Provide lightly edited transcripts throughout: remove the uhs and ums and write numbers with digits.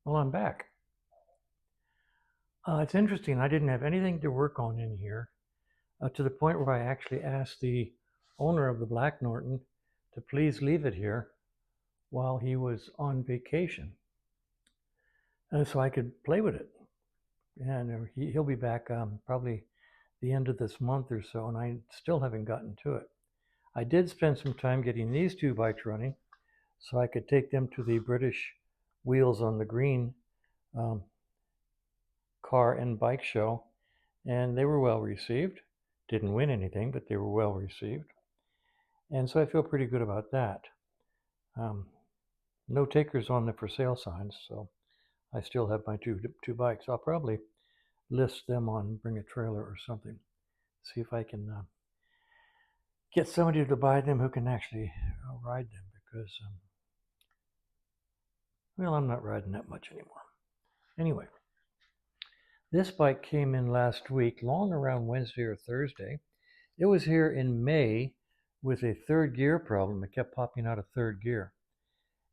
Well, I'm back. It's interesting. I didn't have anything to work on in here to the point where I actually asked the owner of the Black Norton to please leave it here while he was on vacation, so I could play with it. And he'll be back probably the end of this month or so, and I still haven't gotten to it. I did spend some time getting these two bikes running so I could take them to the British Wheels on the Green um, car and bike show, and they were well received. Didn't win anything, but they were well received. And so I feel pretty good about that. Um, no takers on the for sale signs, so I still have my two bikes. I'll probably list them on Bring a Trailer or something. See if I can get somebody to buy them who can actually ride them because, well, I'm not riding that much anymore. Anyway, this bike came in last week, long around Wednesday or Thursday. It was here in May with a third gear problem. It kept popping out of third gear.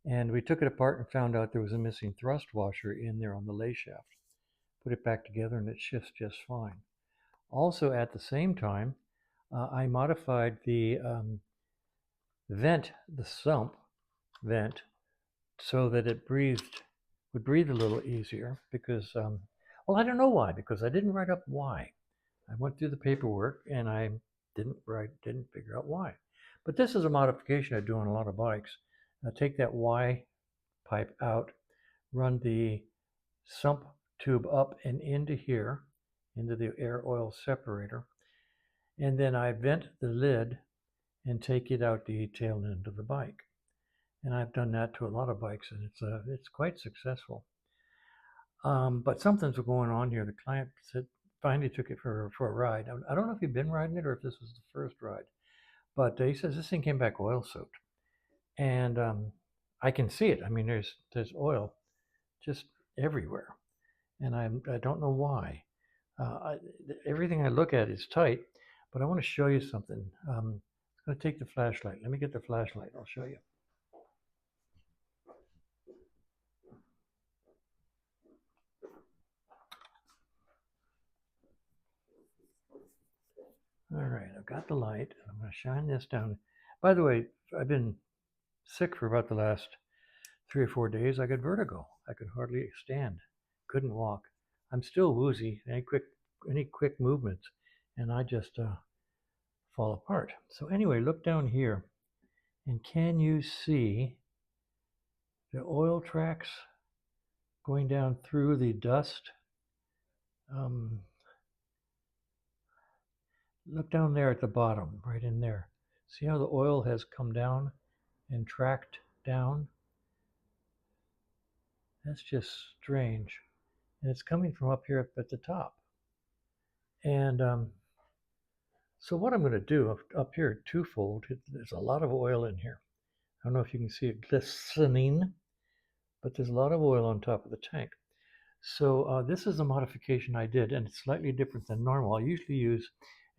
And we took it apart and found out there was a missing thrust washer in there on the lay shaft. Put it back together and it shifts just fine. Also, at the same time, I modified the vent, the sump vent, so that it would breathe a little easier because, well, I don't know why, because I didn't write up why. I went through the paperwork and I didn't figure out why. But this is a modification I do on a lot of bikes. Take that Y pipe out, run the sump tube up and into here, into the air oil separator, and then I vent the lid and take it out the tail end of the bike. And I've done that to a lot of bikes, and it's quite successful. But something's going on here. The client finally took it for a ride. I don't know if he'd been riding it or if this was the first ride, but he says this thing came back oil soaked, and I can see it. I mean, there's oil just everywhere, and I don't know why. I, Everything I look at is tight, but I want to show you something. I'm going to take the flashlight. Let me get the flashlight. I'll show you. All right, I've got the light. I'm going to shine this down. By the way, I've been sick for about the last 3 or 4 days. I got vertigo. I could hardly stand. Couldn't walk. I'm still woozy. Any quick movements, and I just fall apart. So anyway, look down here, and can you see the oil tracks going down through the dust? Um, Look down there at the bottom, right in there. See how the oil has come down and tracked down? That's just strange. And it's coming from up here at the top. And so what I'm going to do up here, twofold, there's a lot of oil in here. I don't know if you can see it glistening, but there's a lot of oil on top of the tank. So this is a modification I did, and it's slightly different than normal. I usually use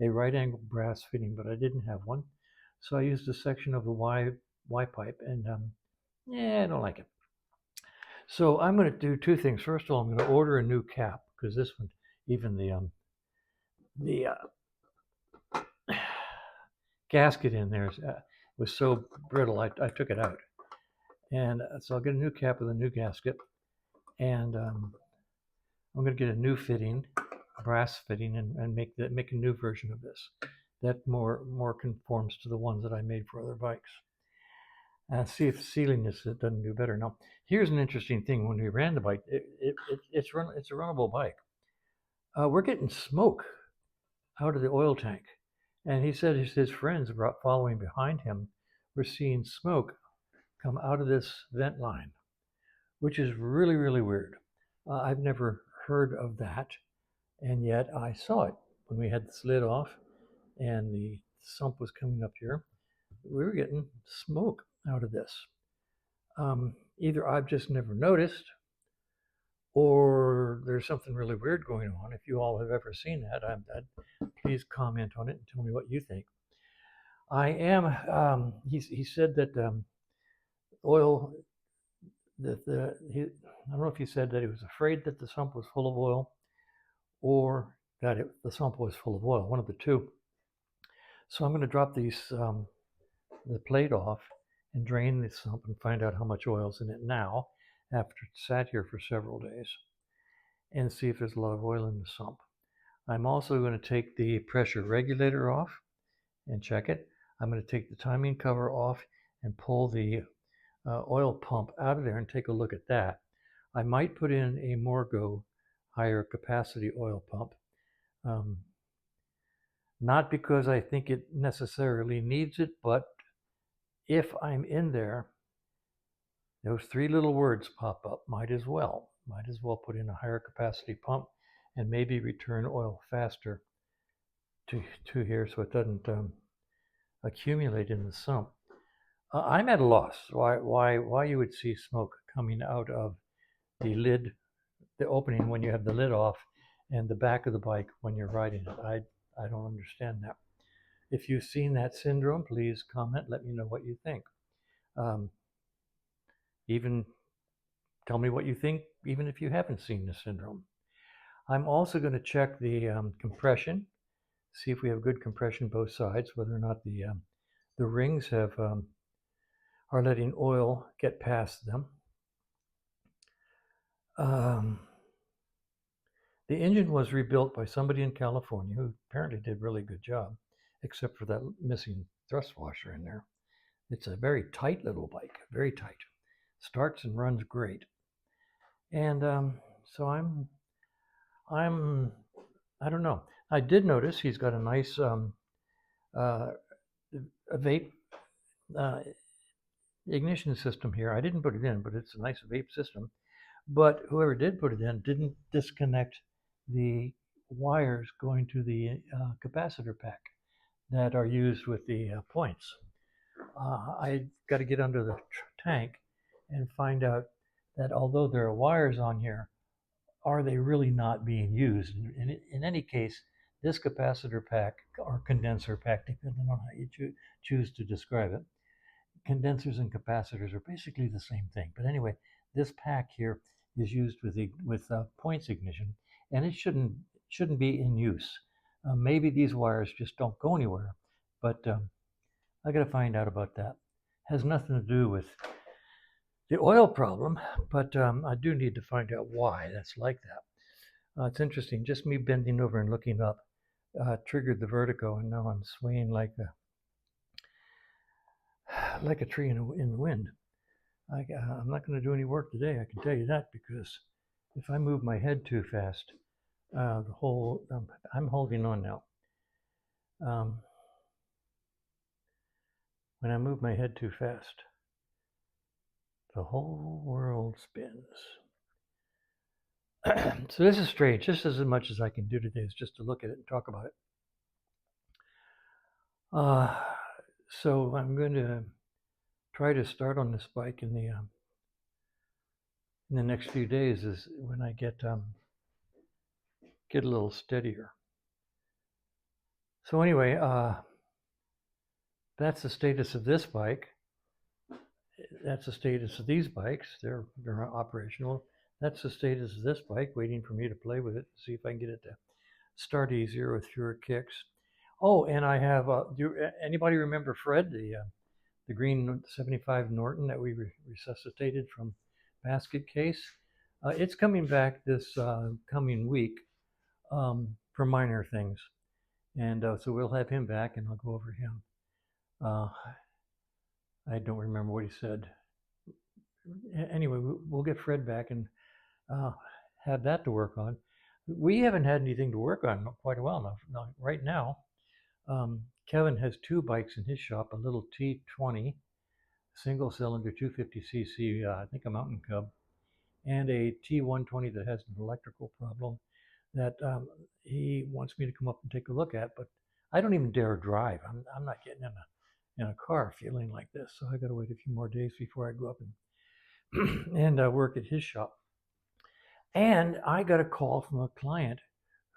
a right angle brass fitting, but I didn't have one. So I used a section of the Y pipe, and yeah, I don't like it. So I'm going to do two things. First of all, I'm going to order a new cap because this one, even the gasket in there was so brittle, I took it out. And so I'll get a new cap with a new gasket, and I'm going to get a new fitting, brass fitting, and make a new version of this that more conforms to the ones that I made for other bikes. See if sealing this doesn't do better. Now, here's an interesting thing. When we ran the bike, it's a runnable bike. We're getting smoke out of the oil tank, and he said his friends following behind him were seeing smoke come out of this vent line, which is really, really weird. I've never heard of that, and yet I saw it when we had the lid off and the sump was coming up here. We were getting smoke out of this. Either I've just never noticed, or there's something really weird going on. If you all have ever seen that, please comment on it and tell me what you think. I am. He said that oil I don't know if he said that he was afraid that the sump was full of oil or that the sump was full of oil, one of the two. So I'm going to drop the plate off and drain the sump and find out how much oil's in it now after it sat here for several days and see if there's a lot of oil in the sump. I'm also going to take the pressure regulator off and check it. I'm going to take the timing cover off and pull the oil pump out of there and take a look at that. I might put in a Morgo higher capacity oil pump. Not because I think it necessarily needs it, but if I'm in there, those three little words pop up, might as well put in a higher capacity pump and maybe return oil faster to here so it doesn't accumulate in the sump. I'm at a loss why you would see smoke coming out of the lid, the opening when you have the lid off, and the back of the bike when you're riding it. I don't understand that. If you've seen that syndrome, please comment. Let me know what you think. Even tell me what you think, even if you haven't seen the syndrome. I'm also going to check the compression, see if we have good compression both sides, whether or not the rings are letting oil get past them. The engine was rebuilt by somebody in California who apparently did a really good job, except for that missing thrust washer in there. It's a very tight little bike, very tight. Starts and runs great. And so I don't know. I did notice he's got a nice a vape ignition system here. I didn't put it in, but it's a nice vape system. But whoever did put it in didn't disconnect the wires going to the capacitor pack that are used with the points. I got to get under the tank and find out that although there are wires on here, are they really not being used? In any case, this capacitor pack or condenser pack, depending on how you choose to describe it, condensers and capacitors are basically the same thing. But anyway, this pack here is used with points ignition, and it shouldn't be in use. Maybe these wires just don't go anywhere, but I got to find out about that. Has nothing to do with the oil problem, but I do need to find out why that's like that. It's interesting. Just me bending over and looking up triggered the vertigo, and now I'm swaying like a tree in the wind. I'm not going to do any work today, I can tell you that, because if I move my head too fast, I'm holding on now. When I move my head too fast, the whole world spins. So this is strange. Just as much as I can do today is just to look at it and talk about it. So I'm going to try to start on this bike in the next few days, is when I get a little steadier. So anyway, that's the status of this bike. That's the status of these bikes. They're operational. That's the status of this bike, waiting for me to play with it, see if I can get it to start easier with fewer kicks. Oh, and I have, anybody remember Fred, the green 75 Norton that we resuscitated from basket case? It's coming back this coming week for minor things. And so we'll have him back and I'll go over him. I don't remember what he said. Anyway, we'll get Fred back and have that to work on. We haven't had anything to work on quite a while now. Right now, Kevin has two bikes in his shop, a little T100 single cylinder 250cc, I think a Mountain Cub, and a T120 that has an electrical problem that he wants me to come up and take a look at, but I don't even dare drive. I'm not getting in a car feeling like this, so I got to wait a few more days before I go up and work at his shop. And I got a call from a client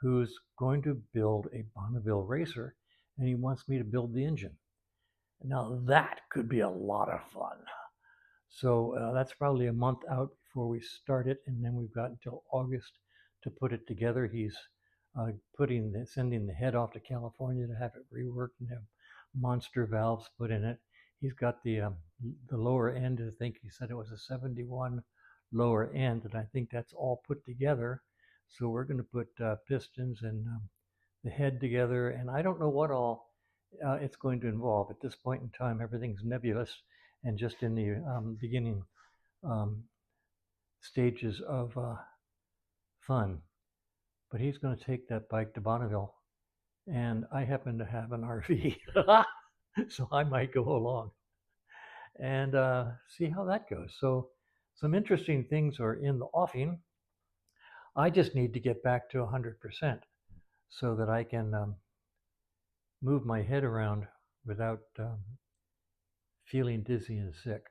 who's going to build a Bonneville racer, and he wants me to build the engine. Now that could be a lot of fun. So that's probably a month out before we start it, and then we've got until August to put it together. He's sending the head off to California to have it reworked and have monster valves put in it. He's got the lower end. I think he said it was a 71 lower end, and I think that's all put together. So we're going to put pistons and the head together, and I don't know what all it's going to involve. At this point in time, everything's nebulous and just in the beginning um, stages of fun. But he's going to take that bike to Bonneville, and I happen to have an RV, so I might go along and see how that goes. So some interesting things are in the offing. I just need to get back to 100% so that I can move my head around without feeling dizzy and sick.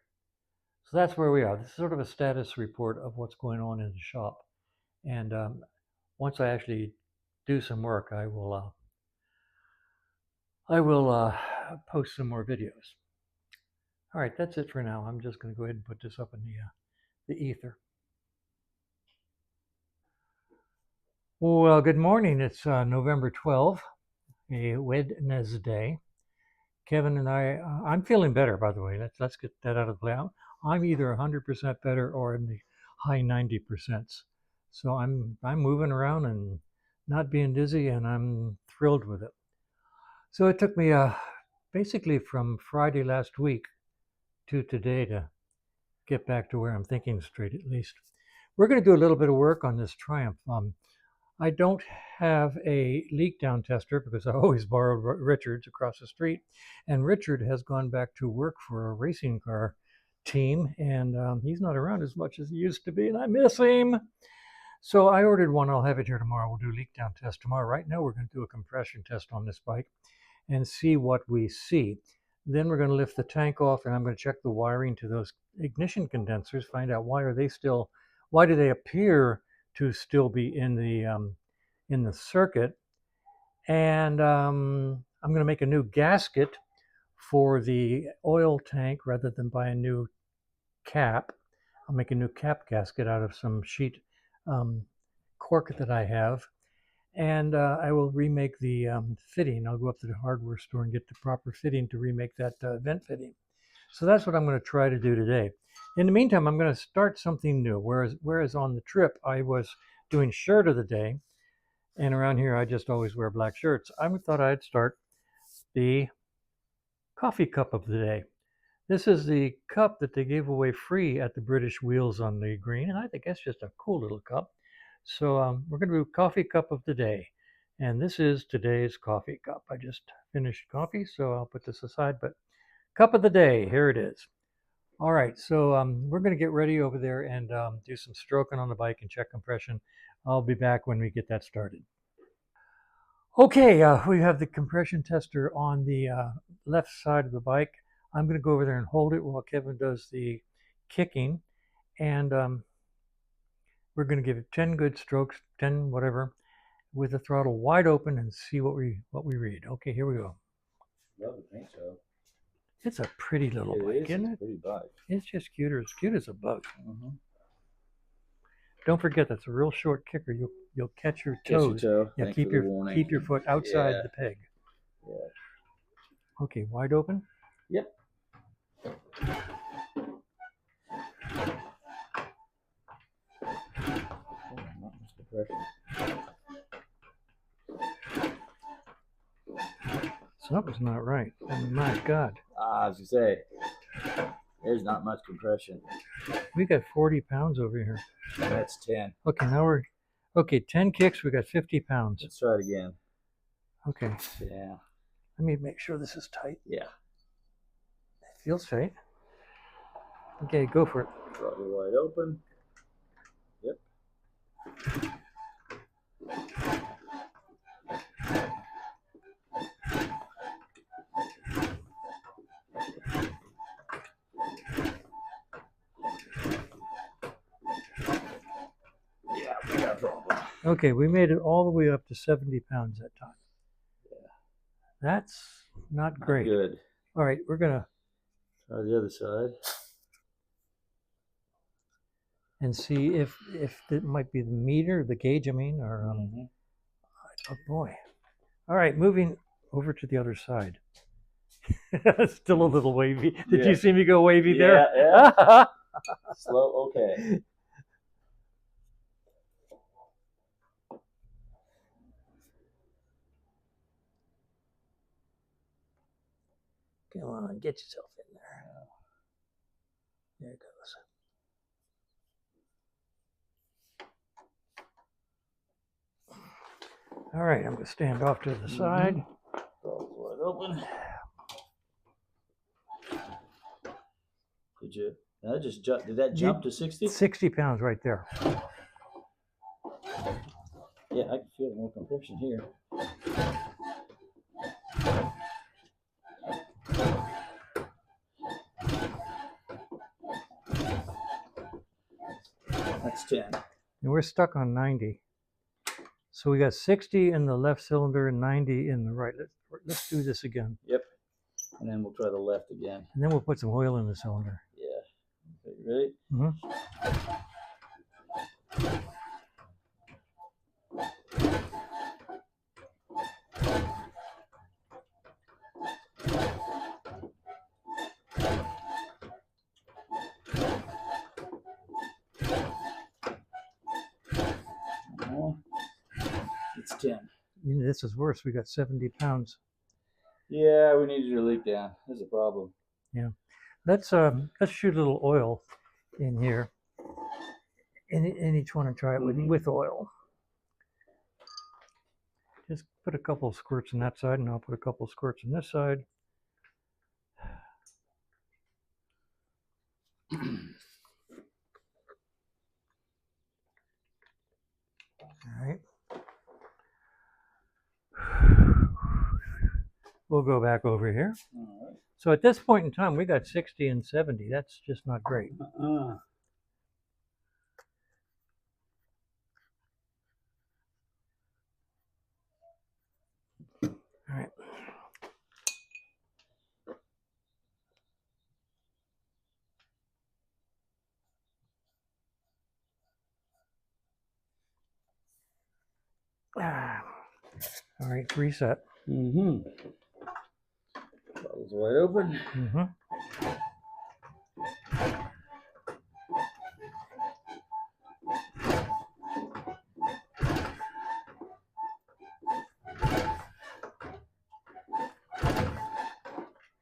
So that's where we are. This is sort of a status report of what's going on in the shop. And once I actually do some work, I will post some more videos. All right, that's it for now. I'm just going to go ahead and put this up in the ether. Well, good morning. It's November 12th, a Wednesday. Kevin and I'm feeling better, by the way. Let's get that out of the way. I'm either 100% better or in the high 90%. So I'm moving around and not being dizzy, and I'm thrilled with it. So it took me basically from Friday last week to today to get back to where I'm thinking straight, at least. We're going to do a little bit of work on this Triumph. I don't have a leak down tester because I always borrowed Richard's across the street, and Richard has gone back to work for a racing car team, and he's not around as much as he used to be, and I miss him. So I ordered one. I'll have it here tomorrow. We'll do a leak down test tomorrow. Right now we're going to do a compression test on this bike and see what we see. Then we're going to lift the tank off, and I'm going to check the wiring to those ignition condensers, find out why do they appear to still be in the circuit. And I'm going to make a new gasket for the oil tank rather than buy a new cap. I'll make a new cap gasket out of some sheet cork that I have. And I will remake the fitting. I'll go up to the hardware store and get the proper fitting to remake that vent fitting. So that's what I'm going to try to do today. In the meantime, I'm going to start something new. Whereas on the trip, I was doing shirt of the day, and around here, I just always wear black shirts. I thought I'd start the coffee cup of the day. This is the cup that they gave away free at the British Wheels on the Green, and I think that's just a cool little cup. So we're going to do coffee cup of the day, and this is today's coffee cup. I just finished coffee, so I'll put this aside, but cup of the day, here it is. All right, so we're going to get ready over there and do some stroking on the bike and check compression. I'll be back when we get that started. Okay, we have the compression tester on the left side of the bike. I'm going to go over there and hold it while Kevin does the kicking, and we're going to give it 10 good strokes, 10 whatever, with the throttle wide open and see what we read. Okay, here we go. Love the paint job. It's a pretty little bike, isn't it? It's a pretty bike. It's just cute as a bug. Mm-hmm. Don't forget that's a real short kicker. You'll catch your toes. Yeah, keep your foot outside the peg. Yeah. Okay, wide open. Yep. Not much compression. Something's not right. Oh my God. As you say, there's not much compression. We got 40 pounds over here. That's 10. Okay, now 10 kicks. We got 50 pounds. Let's try it again. Okay. Yeah. Let me make sure this is tight. Yeah. It feels tight. Okay, go for it. Throttle wide open. Yep. Yeah, we got a problem. Okay, we made it all the way up to 70 pounds that time. Yeah. That's not great. Good. All right, we're going to try the other side. and see if it might be the meter, the gauge, I mean, or oh boy. All right, moving over to the other side. Still a little wavy. Did you see me go wavy there? Yeah. Slow. Okay. Come on, get yourself in there. There it goes. All right, I'm going to stand off to the side. Wide open. Did you? That just jump. Did that jump to 60? 60 pounds right there. Yeah, I can feel more compression here. That's 10. And we're stuck on 90. So we got 60 in the left cylinder and 90 in the right. Let's do this again. Yep. And then we'll try the left again. And then we'll put some oil in the cylinder. Yeah. Okay, you ready? Mm-hmm. It's 10. You know, this is worse. We got 70 pounds. Yeah, we needed your leak down. That's a problem. Yeah. Let's shoot a little oil in here. In each one and try it with oil. Just put a couple of squirts on that side, and I'll put a couple of squirts on this side. All right. We'll go back over here. All right. So at this point in time, we got 60 and 70. That's just not great. All right. All right, reset. Bottle's wide open.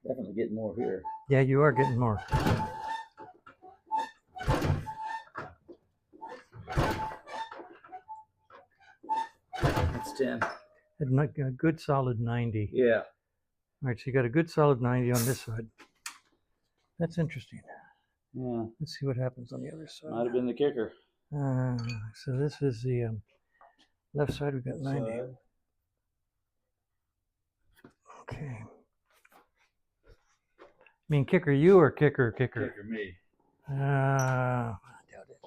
Definitely getting more here. Yeah, you are getting more. That's 10. A good solid 90. Yeah. All right, so you got a good solid 90 on this side. That's interesting. Yeah. Let's see what happens on the other side. Might have been the kicker. So this is the left side. We got 90. Side. Okay. I mean, kicker you or kicker? Kicker me. I doubt it.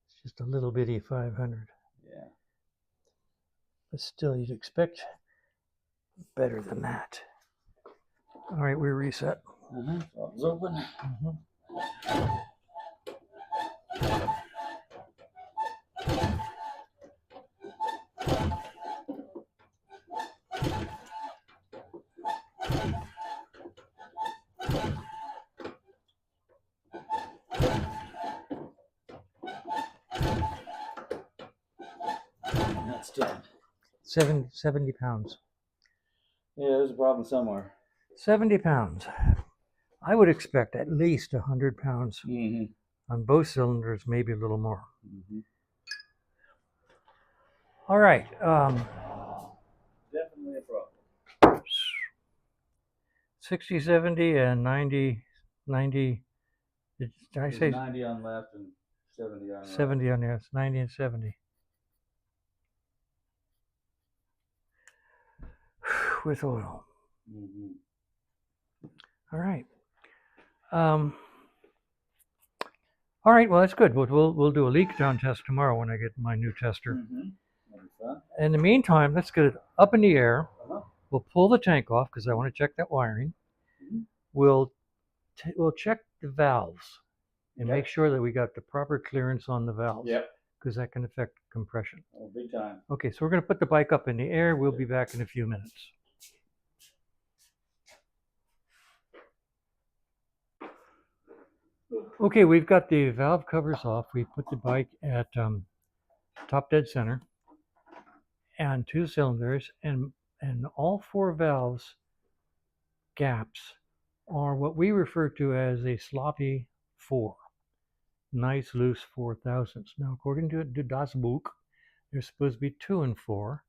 It's just a little bitty 500. Yeah. But still, you'd expect better than that. All right, we reset. Bottle's open. That's 10. 70 pounds. Yeah, there's a problem somewhere. 70 pounds. I would expect at least 100 pounds on both cylinders, maybe a little more. All right. Definitely a problem. 60, 70, and 90. Did I say 90 on left and 70 on right. 70 on there? 90 and 70. With oil. All right. All right. Well, that's good. We'll do a leak down test tomorrow when I get my new tester. In the meantime, let's get it up in the air. We'll pull the tank off because I want to check that wiring. We'll check the valves and Okay. make sure that we got the proper clearance on the valves. Yep. Because that can affect compression. Oh, big time. Okay, so we're going to put the bike up in the air. We'll be back in a few minutes. Okay, we've got the valve covers off. We put the bike at top dead center and 2 cylinders, and all 4 valves gaps are what we refer to as a sloppy 4. Nice loose 4/1000. Now, according to Das Buch, there's supposed to be 2 and 4.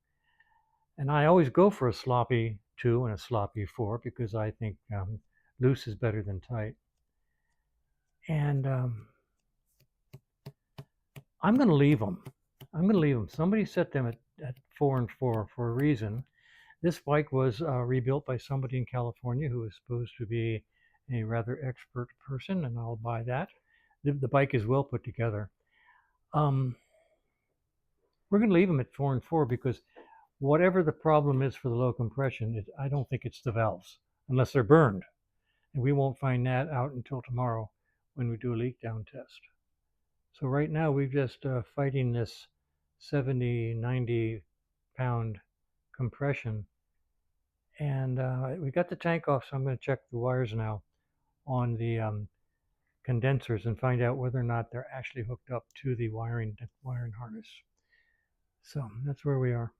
And I always go for a sloppy 2 and a sloppy 4 because I think loose is better than tight. And I'm going to leave them. Somebody set them at 4 and 4 for a reason. This bike was rebuilt by somebody in California who was supposed to be a rather expert person, and I'll buy that. The bike is well put together. We're going to leave them at 4 and 4 because whatever the problem is for the low compression, I don't think it's the valves, unless they're burned. And we won't find that out until tomorrow when we do a leak down test. So right now we're just fighting this 70, 90 pound compression. And we got the tank off, so I'm going to check the wires now on the condensers and find out whether or not they're actually hooked up to the wiring harness. So that's where we are.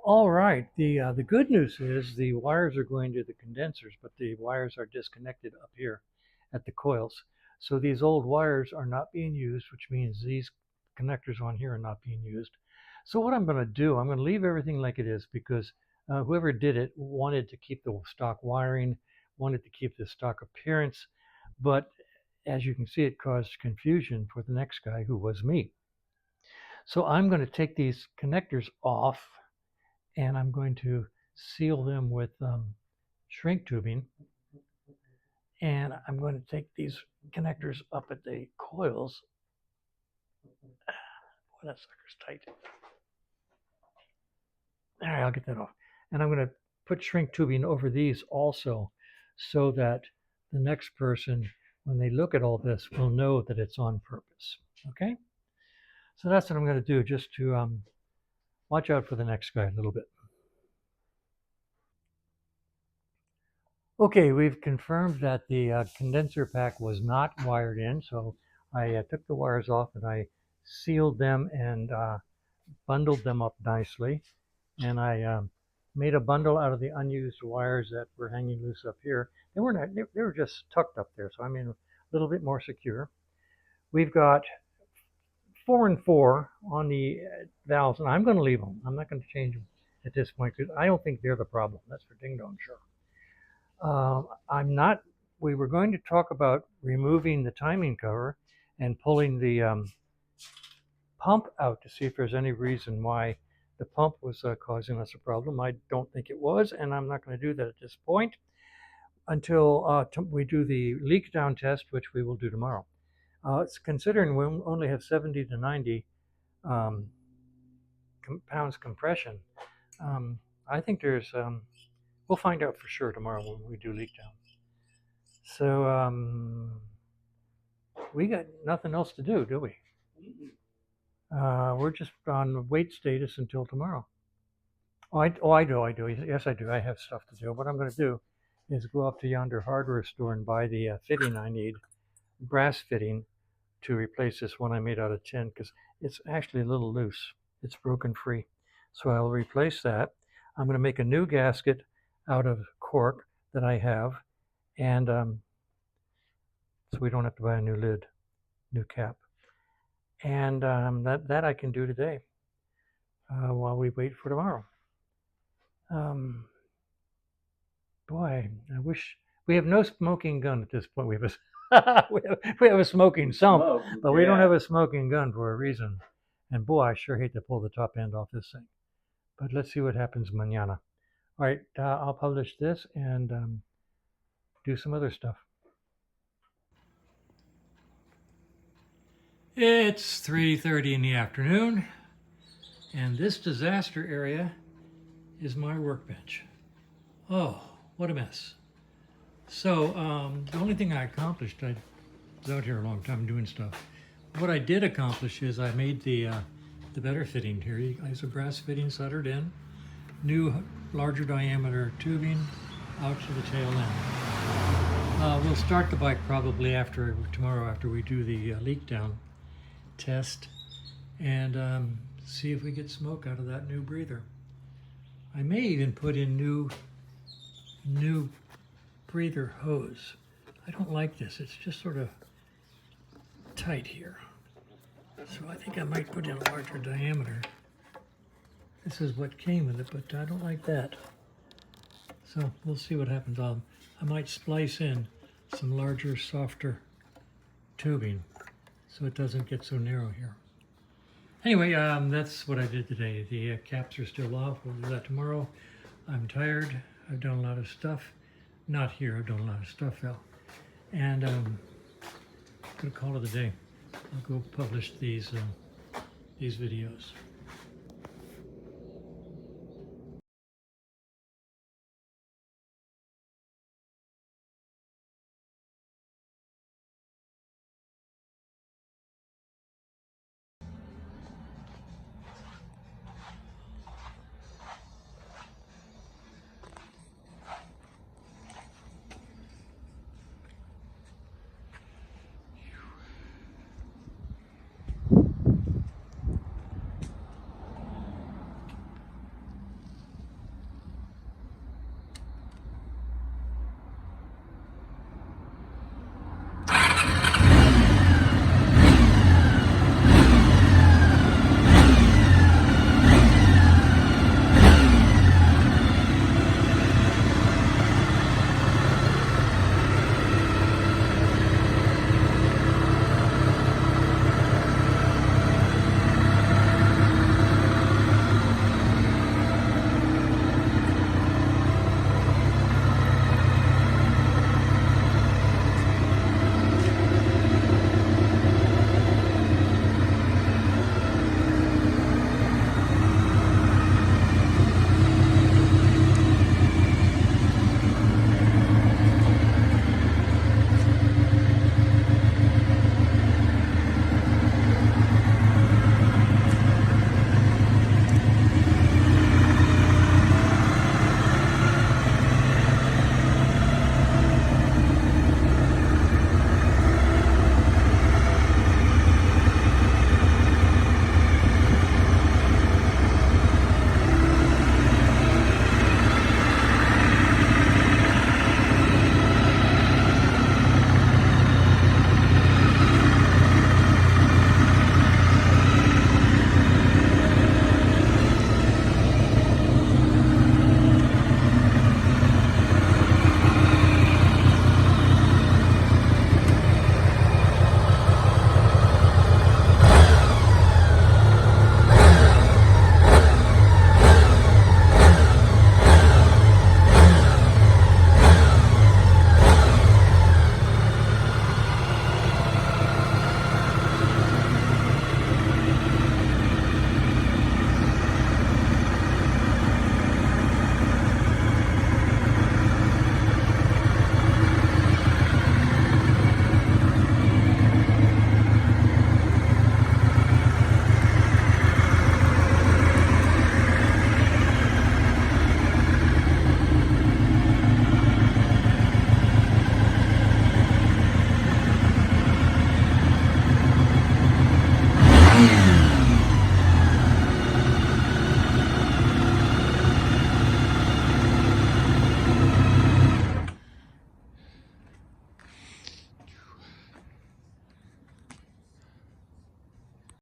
All right, the good news is the wires are going to the condensers, but the wires are disconnected up here at the coils. So these old wires are not being used, which means these connectors on here are not being used. So what I'm going to do, I'm going to leave everything like it is because whoever did it wanted to keep the stock wiring, wanted to keep the stock appearance, but as you can see, it caused confusion for the next guy, who was me. So I'm going to take these connectors off, and I'm going to seal them with shrink tubing. And I'm going to take these connectors up at the coils. Boy, that sucker's tight. All right, I'll get that off. And I'm going to put shrink tubing over these also, so that the next person, when they look at all this, will know that it's on purpose. Okay? So that's what I'm going to do, just to watch out for the next guy a little bit. Okay, we've confirmed that the condenser pack was not wired in, so I took the wires off and I sealed them and bundled them up nicely. And I made a bundle out of the unused wires that were hanging loose up here. They were just tucked up there, so I mean a little bit more secure. We've got 4 and 4 on the valves, and I'm going to leave them. I'm not going to change them at this point because I don't think they're the problem. That's for ding dong sure. We were going to talk about removing the timing cover and pulling the pump out to see if there's any reason why the pump was causing us a problem. I don't think it was, and I'm not going to do that at this point until we do the leak down test, which we will do tomorrow. It's considering we only have 70 to 90 pounds compression. I think there's, we'll find out for sure tomorrow when we do leak down. So we got nothing else to do we? We're just on wait status until tomorrow. I do. Yes, I do. I have stuff to do. What I'm going to do is go up to yonder hardware store and buy the fitting I need, brass fitting, to replace this one I made out of tin because it's actually a little loose. It's broken free. So I'll replace that. I'm going to make a new gasket out of cork that I have, and so we don't have to buy a new lid, new cap. And that I can do today while we wait for tomorrow. Boy, I wish we have no smoking gun at this point. We have a we have a smoking sump, but we don't have a smoking gun for a reason. And boy, I sure hate to pull the top end off this thing. But let's see what happens mañana. All right, I'll publish this and do some other stuff. It's 3:30 in the afternoon, and this disaster area is my workbench. Oh, what a mess. So the only thing I accomplished, I was out here a long time doing stuff. What I did accomplish is I made the better fitting here. There's a brass fitting soldered in, new larger diameter tubing out to the tail end. We'll start the bike probably tomorrow after we do the leak down test and see if we get smoke out of that new breather. I may even put in new breather hose. I don't like this. It's just sort of tight here. So I think I might put in a larger diameter. This is what came with it, but I don't like that. So we'll see what happens. I might splice in some larger, softer tubing so it doesn't get so narrow here. Anyway, that's what I did today. The caps are still off. We'll do that tomorrow. I'm tired. I've done a lot of stuff. Not here. I've done a lot of stuff out. And I'm going to call it a day. I'll go publish these videos.